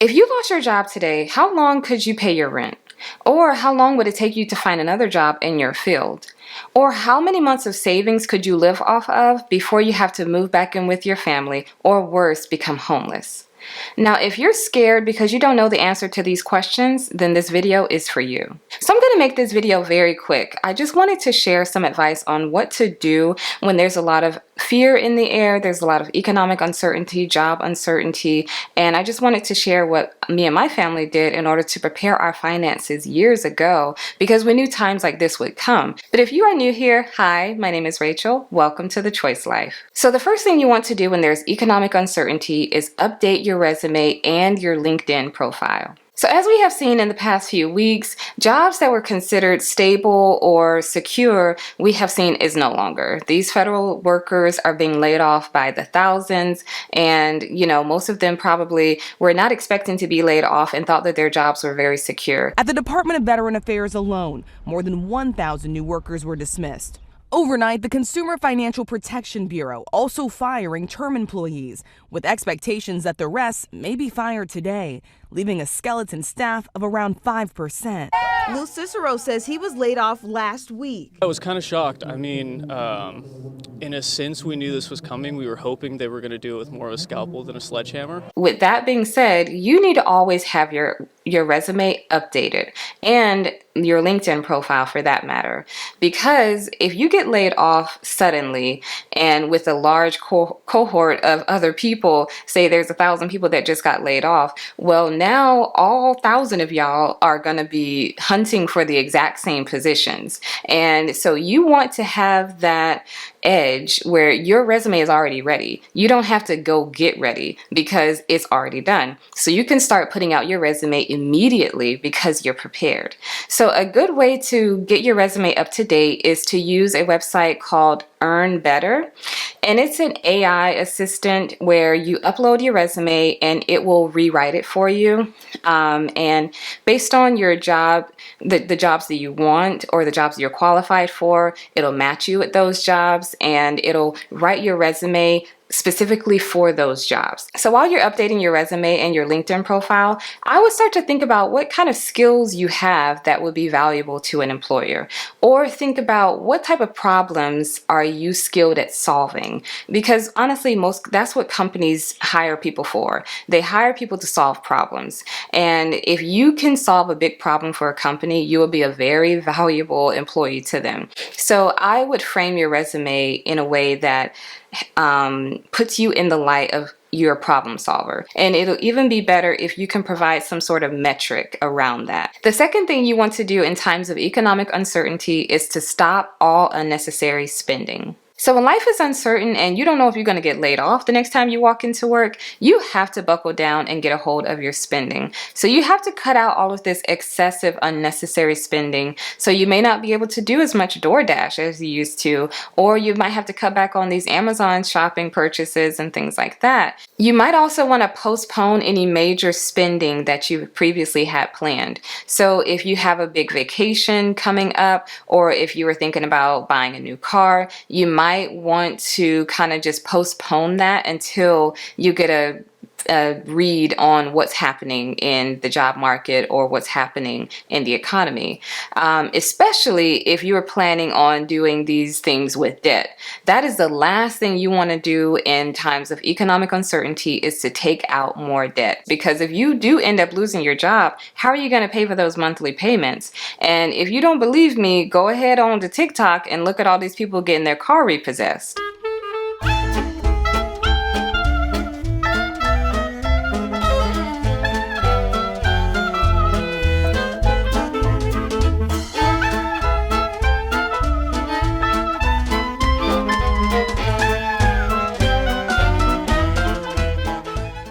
If you lost your job today, how long could you pay your rent? Or how long would it take you to find another job in your field? Or how many months of savings could you live off of before you have to move back in with your family, or worse, become homeless? Now, if you're scared because you don't know the answer to these questions, then this video is for you. So I'm going to make this video very quick. I just wanted to share some advice on what to do when there's a lot of fear in the air, there's a lot of economic uncertainty, job uncertainty, and I just wanted to share what me and my family did in order to prepare our finances years ago, because we knew times like this would come. But if you are new here, hi, my name is Rachel. Welcome to The Choice Life. So the first thing you want to do when there's economic uncertainty is update your resume and your LinkedIn profile. So as we have seen in the past few weeks, jobs that were considered stable or secure, we have seen is no longer. These federal workers are being laid off by the thousands, and most of them probably were not expecting to be laid off and thought that their jobs were very secure. At the Department of Veteran Affairs alone, more than 1,000 new workers were dismissed. Overnight, the Consumer Financial Protection Bureau also firing term employees, with expectations that the rest may be fired today, leaving a skeleton staff of around 5%. Lou Cicero says he was laid off last week. I was kind of shocked. I mean, in a sense, we knew this was coming. We were hoping they were going to do it with more of a scalpel than a sledgehammer. With that being said, you need to always have your resume updated, and your LinkedIn profile for that matter, because if you get laid off suddenly and with a large cohort of other people, say there's 1,000 people that just got laid off, well, now all 1,000 of y'all are going to be hunting for the exact same positions. And so you want to have that edge where your resume is already ready. You don't have to go get ready because it's already done. So you can start putting out your resume immediately because you're prepared. So a good way to get your resume up to date is to use a website called Earn Better. And it's an AI assistant where you upload your resume and it will rewrite it for you. And based on your job, the jobs that you want or the jobs you're qualified for, it'll match you with those jobs and it'll write your resume specifically for those jobs. So while you're updating your resume and your LinkedIn profile, I would start to think about what kind of skills you have that would be valuable to an employer, or think about what type of problems are you skilled at solving, because honestly, that's what companies hire people for. They hire people to solve problems, and if you can solve a big problem for a company, you will be a very valuable employee to them. So I would frame your resume in a way that puts you in the light of you're a problem solver. And it'll even be better if you can provide some sort of metric around that. The second thing you want to do in times of economic uncertainty is to stop all unnecessary spending. So when life is uncertain and you don't know if you're going to get laid off the next time you walk into work, you have to buckle down and get a hold of your spending. So you have to cut out all of this excessive, unnecessary spending. So you may not be able to do as much DoorDash as you used to, or you might have to cut back on these Amazon shopping purchases and things like that. You might also want to postpone any major spending that you previously had planned. So if you have a big vacation coming up, or if you were thinking about buying a new car, you might want to kind of just postpone that until you get a read on what's happening in the job market or what's happening in the economy, especially if you are planning on doing these things with debt. That is the last thing you want to do in times of economic uncertainty, is to take out more debt, because if you do end up losing your job, how are you going to pay for those monthly payments? And if you don't believe me, go ahead on to TikTok and look at all these people getting their car repossessed.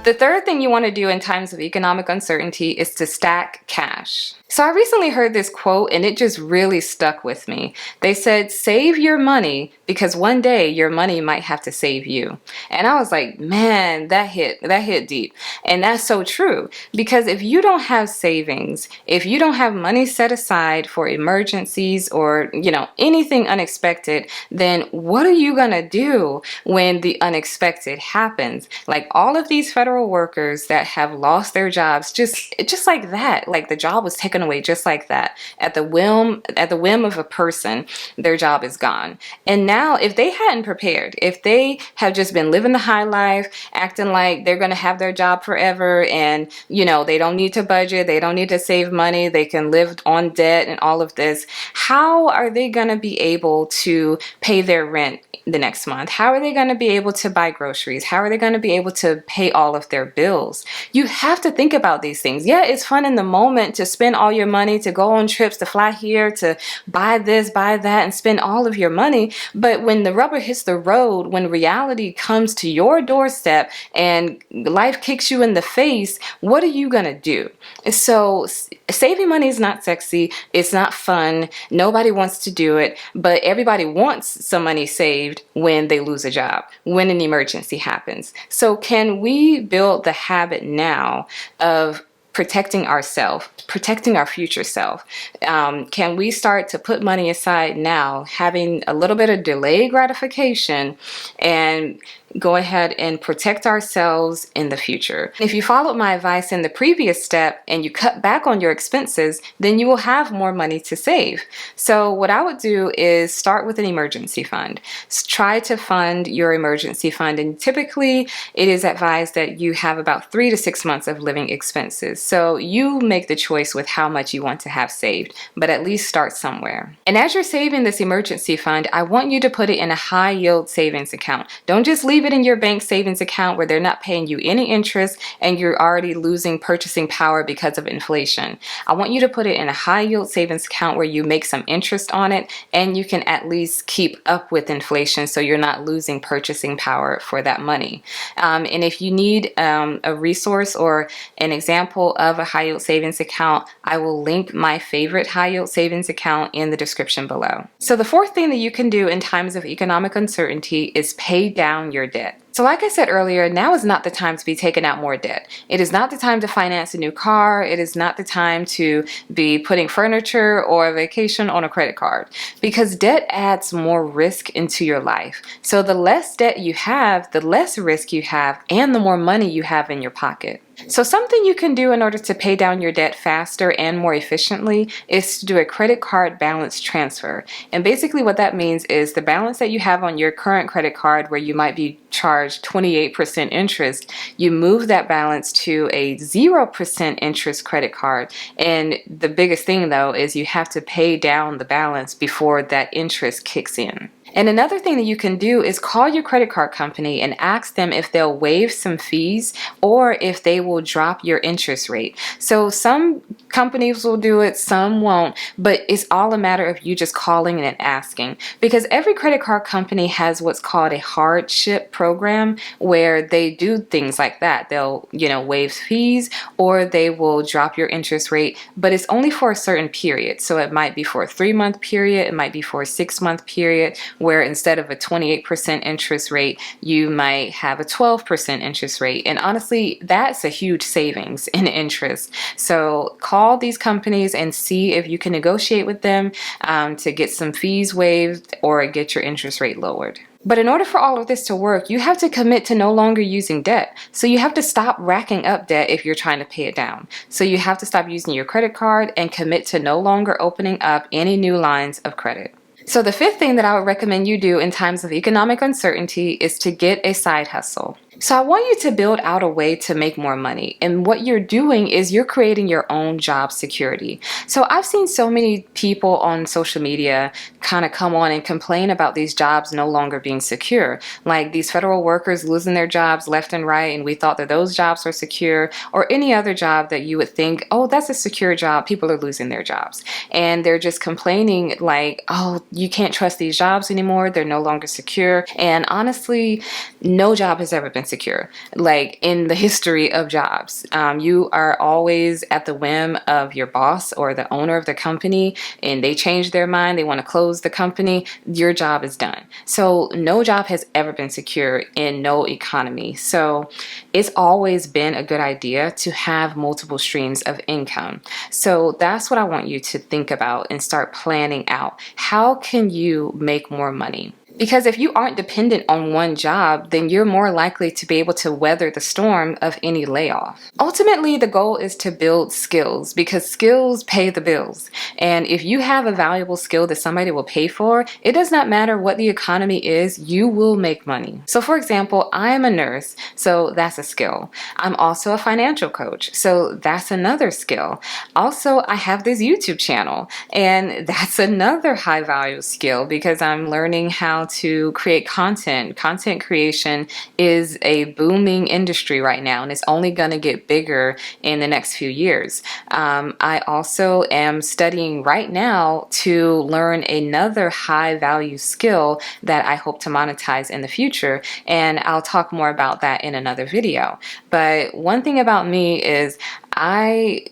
The third thing you want to do in times of economic uncertainty is to stack cash. So I recently heard this quote and it just really stuck with me. They said, save your money because one day your money might have to save you. And I was like, man, that hit deep. And that's so true, because if you don't have savings, if you don't have money set aside for emergencies or, anything unexpected, then what are you going to do when the unexpected happens? Like all of these federal workers workers that have lost their jobs just like that. Like the job was taken away just like that. At the whim of a person, their job is gone. And now if they hadn't prepared, if they have just been living the high life, acting like they're going to have their job forever, and they don't need to budget, they don't need to save money, they can live on debt and all of this, how are they going to be able to pay their rent the next month? How are they going to be able to buy groceries? How are they going to be able to pay all of their bills? You have to think about these things. Yeah, it's fun in the moment to spend all your money, to go on trips, to fly here, to buy this, buy that, and spend all of your money. But when the rubber hits the road, when reality comes to your doorstep and life kicks you in the face, what are you going to do? So saving money is not sexy. It's not fun. Nobody wants to do it, but everybody wants some money saved when they lose a job, when an emergency happens. So can we build the habit now of protecting ourselves, protecting our future self? Can we start to put money aside now, having a little bit of delayed gratification, and go ahead and protect ourselves in the future? If you followed my advice in the previous step and you cut back on your expenses, then you will have more money to save. So what I would do is start with an emergency fund. Try to fund your emergency fund, and typically it is advised that you have about 3 to 6 months of living expenses. So you make the choice with how much you want to have saved, but at least start somewhere. And as you're saving this emergency fund, I want you to put it in a high yield savings account. Don't just leave it in your bank savings account where they're not paying you any interest and you're already losing purchasing power because of inflation. I want you to put it in a high yield savings account where you make some interest on it and you can at least keep up with inflation so you're not losing purchasing power for that money. And if you need a resource or an example of a high yield savings account, I will link my favorite high yield savings account in the description below. So the fourth thing that you can do in times of economic uncertainty is pay down your debt. So like I said earlier, now is not the time to be taking out more debt. It is not the time to finance a new car. It is not the time to be putting furniture or a vacation on a credit card, because debt adds more risk into your life. So the less debt you have, the less risk you have, and the more money you have in your pocket. So something you can do in order to pay down your debt faster and more efficiently is to do a credit card balance transfer. And basically what that means is the balance that you have on your current credit card, where you might be charged 28% interest, you move that balance to a 0% interest credit card. And the biggest thing though is you have to pay down the balance before that interest kicks in. And another thing that you can do is call your credit card company and ask them if they'll waive some fees or if they will drop your interest rate. So some companies will do it, some won't, but it's all a matter of you just calling and asking, because every credit card company has what's called a hardship program where they do things like that. They'll, waive fees or they will drop your interest rate, but it's only for a certain period. So it might be for a 3-month period, it might be for a 6-month period, where instead of a 28% interest rate, you might have a 12% interest rate. And honestly, that's a huge savings in interest. So call these companies and see if you can negotiate with them to get some fees waived or get your interest rate lowered. But in order for all of this to work, you have to commit to no longer using debt. So you have to stop racking up debt if you're trying to pay it down. So you have to stop using your credit card and commit to no longer opening up any new lines of credit. So the fifth thing that I would recommend you do in times of economic uncertainty is to get a side hustle. So I want you to build out a way to make more money. And what you're doing is you're creating your own job security. So I've seen so many people on social media kind of come on and complain about these jobs no longer being secure. Like these federal workers losing their jobs left and right, and we thought that those jobs were secure, or any other job that you would think, oh, that's a secure job. People are losing their jobs. And they're just complaining like, oh, you can't trust these jobs anymore. They're no longer secure. And honestly, no job has ever been secure. Like in the history of jobs, you are always at the whim of your boss or the owner of the company, and they change their mind, they want to close the company, your job is done. So no job has ever been secure in no economy. So it's always been a good idea to have multiple streams of income. So that's what I want you to think about and start planning out. How can you make more money? Because if you aren't dependent on one job, then you're more likely to be able to weather the storm of any layoff. Ultimately, the goal is to build skills because skills pay the bills. And if you have a valuable skill that somebody will pay for, it does not matter what the economy is, you will make money. So for example, I am a nurse, so that's a skill. I'm also a financial coach, so that's another skill. Also, I have this YouTube channel, and that's another high value skill because I'm learning how to create content. Content creation is a booming industry right now, and it's only going to get bigger in the next few years. I also am studying right now to learn another high value skill that I hope to monetize in the future, and I'll talk more about that in another video. But one thing about me is I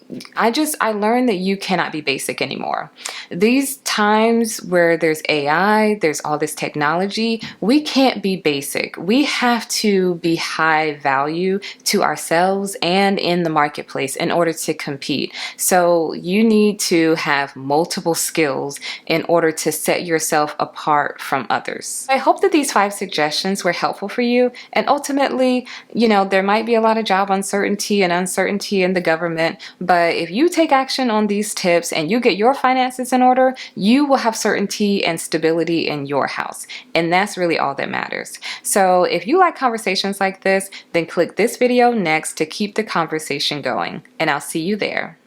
learned that you cannot be basic anymore. These times where there's AI, there's all this technology, we can't be basic. We have to be high value to ourselves and in the marketplace in order to compete. So you need to have multiple skills in order to set yourself apart from others. I hope that these 5 suggestions were helpful for you, and ultimately, there might be a lot of job uncertainty and uncertainty in the government, but if you take action on these tips and you get your finances in order, you will have certainty and stability in your house. And that's really all that matters. So if you like conversations like this, then click this video next to keep the conversation going, and I'll see you there.